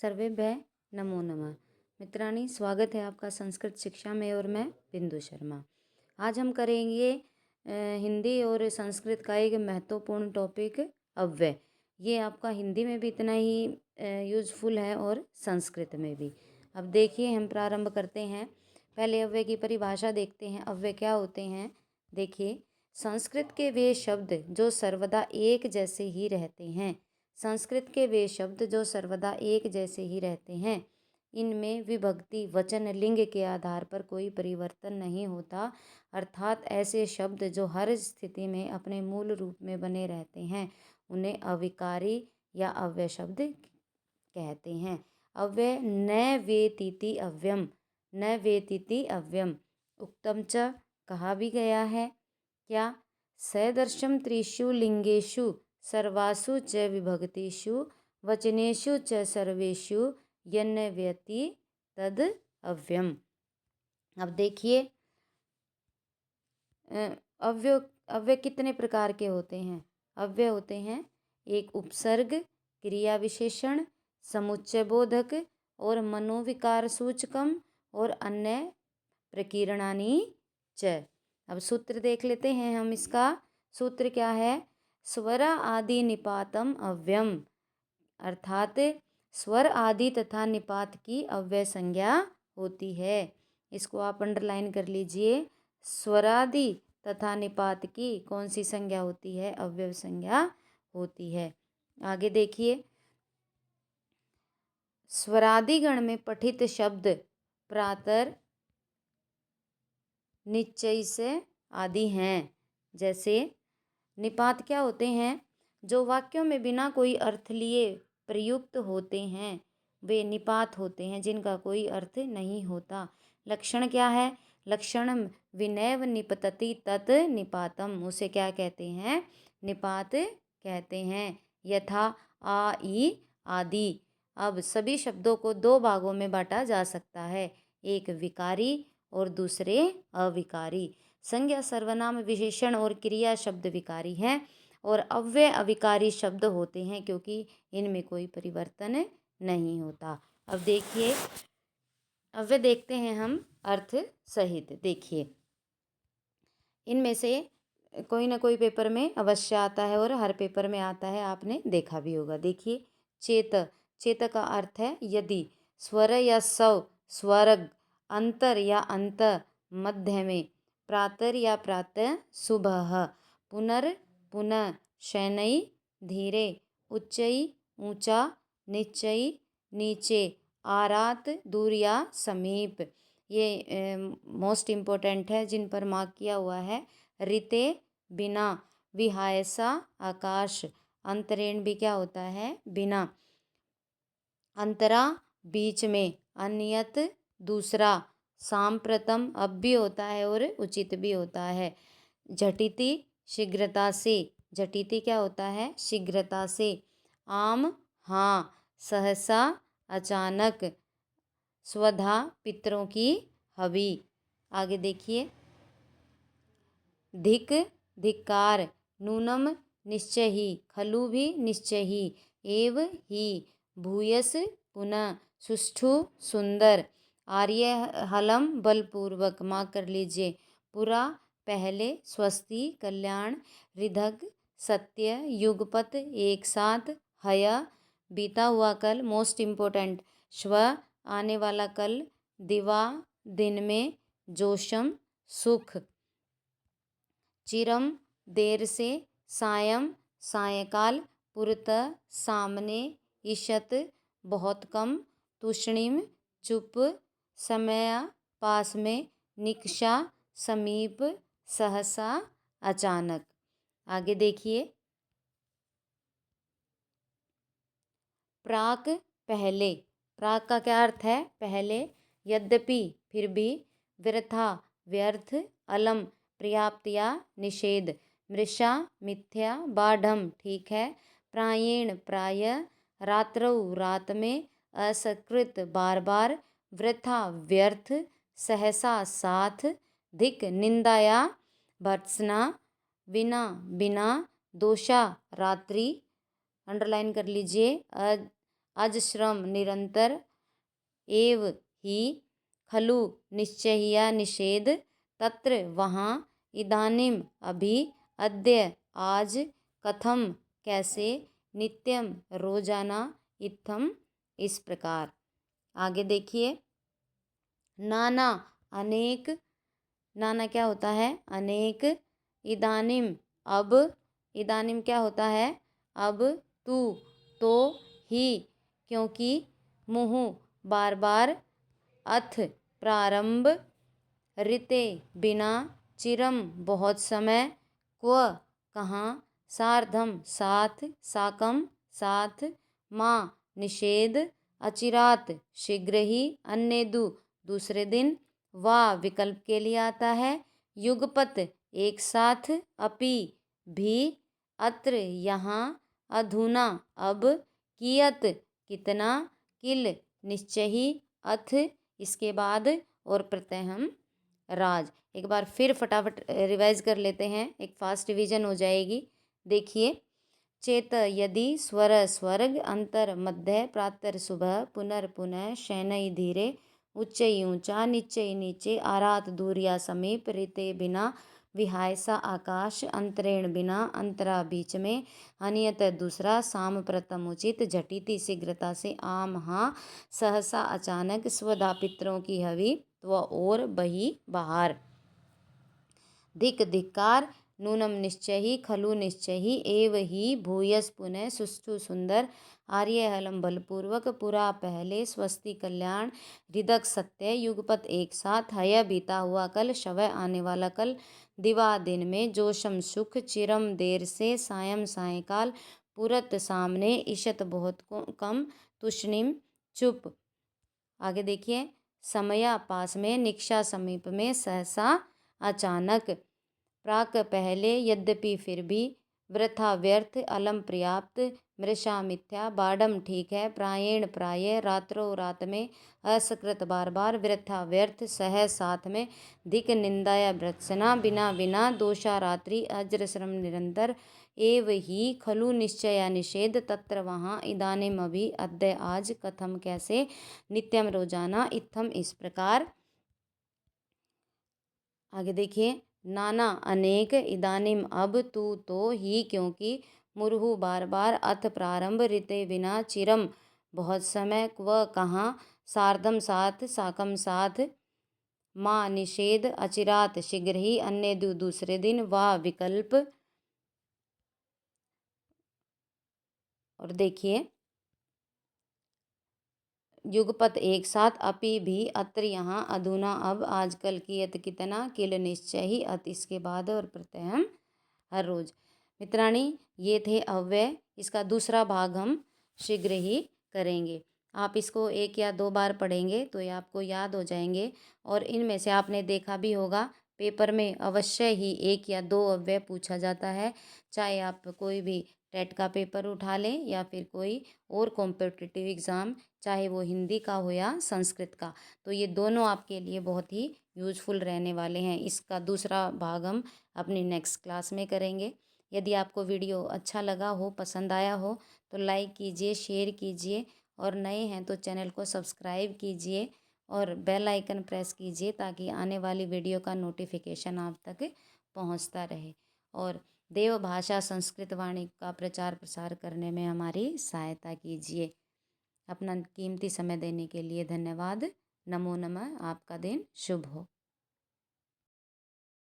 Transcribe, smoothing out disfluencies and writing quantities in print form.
सर्वेभ्य नमो नमः। मित्राणि, स्वागत है आपका संस्कृत शिक्षा में और मैं बिंदु शर्मा। आज हम करेंगे हिंदी और संस्कृत का एक महत्वपूर्ण टॉपिक अव्यय। ये आपका हिंदी में भी इतना ही यूज़फुल है और संस्कृत में भी। अब देखिए, हम प्रारंभ करते हैं। पहले अव्यय की परिभाषा देखते हैं। अव्यय क्या होते हैं? देखिए, संस्कृत के वे शब्द जो सर्वदा एक जैसे ही रहते हैं। संस्कृत के वे शब्द जो सर्वदा एक जैसे ही रहते हैं। इनमें विभक्ति वचन लिंग के आधार पर कोई परिवर्तन नहीं होता, अर्थात ऐसे शब्द जो हर स्थिति में अपने मूल रूप में बने रहते हैं उन्हें अविकारी या अव्यय शब्द कहते हैं। अव्यय न वेतीति अव्यम, न वेतीति अव्यम उक्तम च कहा भी गया है। क्या? सदर्शम त्रिषु लिंगेषु सर्वासु च विभक्तिषु वचनेषु च सर्वेषु यन्न व्यति तद अव्यम। अब देखिए, अव्यय कितने प्रकार के होते हैं? अव्यय होते हैं एक उपसर्ग, क्रिया विशेषण, समुच्चय बोधक और मनोविकार सूचकम और अन्य प्रकीर्णानि च। अब सूत्र देख लेते हैं हम। इसका सूत्र क्या है? स्वर आदि निपातम अव्यम, अर्थात स्वर आदि तथा निपात की अव्यय संज्ञा होती है। इसको आप अंडरलाइन कर लीजिए। स्वरादि तथा निपात की कौन सी संज्ञा होती है? अव्यय संज्ञा होती है। आगे देखिए, स्वरादिगण में पठित शब्द प्रातर, निश्चय से आदि हैं। जैसे निपात क्या होते हैं? जो वाक्यों में बिना कोई अर्थ लिए प्रयुक्त होते हैं वे निपात होते हैं, जिनका कोई अर्थ नहीं होता। लक्षण क्या है? लक्षण विनैव निपतति तत् निपातम, उसे क्या कहते हैं? निपात कहते हैं। यथा आ, ई आदि। अब सभी शब्दों को दो भागों में बांटा जा सकता है, एक विकारी और दूसरे अविकारी। संज्ञा, सर्वनाम, विशेषण और क्रिया शब्द विकारी हैं और अव्यय अविकारी शब्द होते हैं, क्योंकि इनमें कोई परिवर्तन नहीं होता। अब देखिए, अव्यय देखते हैं हम अर्थ सहित। देखिए, इनमें से कोई ना कोई पेपर में अवश्य आता है और हर पेपर में आता है, आपने देखा भी होगा। देखिए, चेत, चेत का अर्थ है यदि। स्वर या स्व, स्वर्ग। अंतर या अंत, मध्य में। प्रातर या प्रातः, सुबह। पुनर्, पुनः। शनैः, धीरे। उच्चैः, ऊंचा। निश्चयः, नीचे। आरात, दूर या समीप। ये मोस्ट इम्पोर्टेंट है, जिन पर मार्क किया हुआ है। ऋते, बिना। विहायसा, आकाश। अंतरेण भी क्या होता है? बिना। अंतरा, बीच में। अन्यत, दूसरा। सांप्रतम, अब भी होता है और उचित भी होता है। झटिति, शीघ्रता से। झटिति क्या होता है? शीघ्रता से। आम, हाँ। सहसा, अचानक। स्वधा, पितरों की हवि। आगे देखिए, धिक, धिक्कार। नूनम, निश्चय ही। खलु भी निश्चय ही। एव ही। भूयस, पुनः। सुष्ठु, सुंदर। आर्य, हलम, बलपूर्वक। मार्क कर लीजिए। पुरा, पहले। स्वस्ति, कल्याण। ऋधक, सत्य। युगपत, एक साथ। हय, बीता हुआ कल, मोस्ट इम्पोर्टेंट। श्व, आने वाला कल। दिवा, दिन में। जोशम, सुख। चिरम, देर से। सायं, सायकाल। पुरतः, सामने। ईशत, बहुत कम। तूष्णीम, चुप। समय, पास में। निकषा, समीप। सहसा, अचानक। आगे देखिए, प्राक, पहले। प्राक का क्या अर्थ है? पहले। यद्यपि, फिर भी। वृथा, व्यर्थ। अलम, पर्याप्त या निषेध। मृषा, मिथ्या। बाढ़म, ठीक है। प्रायेण, प्राय। रात्रौ, रात में। असकृत, बार बार। वृथा, व्यर्थ। सहसा, साथ। धिक, निंदा या भर्त्सना। विना, बिना। दोषा, रात्रि। अंडरलाइन कर लीजिए। अजश्रम निरंतर एव ही खलु निश्चय्या निषेध तत्र वहाँ इदानीम अभी अद्य आज कथम कैसे नित्यम रोजाना इत्थम इस प्रकार। आगे देखिए, नाना अनेक, नाना क्या होता है? अनेक, इदानीम अब, इदानीम क्या होता है? अब, तू तो, ही क्योंकि, मुँह बार बार, अथ प्रारंभ, ऋते बिना, चिरम बहुत समय, क्व कहाँ, सार्धम साथ, साकम साथ, माँ निषेध, अचिरात शीघ्र ही, अन्यदु दूसरे दिन, वा विकल्प के लिए आता है, युगपत एक साथ, अपि भी, अत्र यहाँ, अधुना अब, कियत कितना, किल निश्चय ही, अथ इसके बाद और प्रत्यय हम राज। एक बार फिर फटाफट रिवाइज कर लेते हैं, एक फास्ट रिवीजन हो जाएगी। देखिए, चेत यदि, स्वर स्वर्ग, अंतर मध्य, प्रातर सुबह, पुनर्पुनः, शयनई धीरे, उच्चई ऊंचा, निच्चई नीचे, आरात दूर या समीप, रीते बिना, विहाय सा आकाश, अंतरेण बिना, अंतरा बीच में, अनियत दूसरा, साम प्रथम उचित, झटिति शीघ्रता से, आम हाँ, सहसा अचानक, स्वधा पितरों की हवि, त्व और बही बाहर, धिक धिक्कार, नूनम निश्चय ही, खलु निश्चय ही, एव ही, भूयस पुनः, सुष्ठु सुंदर, आर्य हलम बलपूर्वक, पुरा पहले, स्वस्ति कल्याण, हृदक सत्य, युगपत एक साथ, हय बीता हुआ कल, शवय आने वाला कल, दिवा दिन में, जोशम सुख, चिरम देर से, सायं सायकाल, पुरत सामने, ईशत बहुत कम, तुष्णिम चुप। आगे देखिए, समया पास में, निक्षा समीप में, सहसा अचानक, प्राक पहले, यद्यपि फिर भी, वृथा व्यर्थ, अलम पर्याप्त, मृषा मिथ्या, बाडम ठीक है, प्रायेण प्राय, रात्रो रात में, असकृत बार बार, वृथा व्यर्थ, सह साथ में, धिक निंदाया भर्त्सना, बिना बिना, दोषा रात्रि, अज्र श्रम निरंतर, एव ही, खलु निश्चया निषेध, तत्र वहाँ, इदानीम अभी, अद्य आज, कथम कैसे, नित्यम रोजाना, इत्थम इस प्रकार। आगे देखिए, नाना अनेक, इदानीम अब, तू तो, ही क्योंकि, मुरहु बार बार, अथ प्रारंभ, ऋते बिना, चिरम बहुत समय, क्व कहाँ, सार्धम साथ, साकम साथ, माँ निषेध, अचिरात शीघ्र ही, अन्य दूसरे दिन, वा विकल्प। और देखिए, युगपत एक साथ, अपि भी, अत्र यहाँ, अधुना अब, आजकल, कियत कितना, किल निश्चय ही, अत इसके बाद और प्रत्यय हम हर रोज। मित्राणी, ये थे अव्यय, इसका दूसरा भाग हम शीघ्र ही करेंगे। आप इसको 1 या 2 बार पढ़ेंगे तो ये आपको याद हो जाएंगे। और इनमें से आपने देखा भी होगा, पेपर में अवश्य ही 1 या 2 अव्यय पूछा जाता है, चाहे आप कोई भी टेट का पेपर उठा लें या फिर कोई और कॉम्पिटिटिव एग्ज़ाम, चाहे वो हिंदी का हो या संस्कृत का। तो ये दोनों आपके लिए बहुत ही यूजफुल रहने वाले हैं। इसका दूसरा भाग हम अपनी नेक्स्ट क्लास में करेंगे। यदि आपको वीडियो अच्छा लगा हो, पसंद आया हो, तो लाइक कीजिए, शेयर कीजिए, और नए हैं तो चैनल को सब्सक्राइब कीजिए और बेल आइकन प्रेस कीजिए, ताकि आने वाली वीडियो का नोटिफिकेशन आप तक पहुंचता रहे। और देव भाषा संस्कृत वाणी का प्रचार प्रसार करने में हमारी सहायता कीजिए। अपना कीमती समय देने के लिए धन्यवाद। नमो नमः। आपका दिन शुभ हो।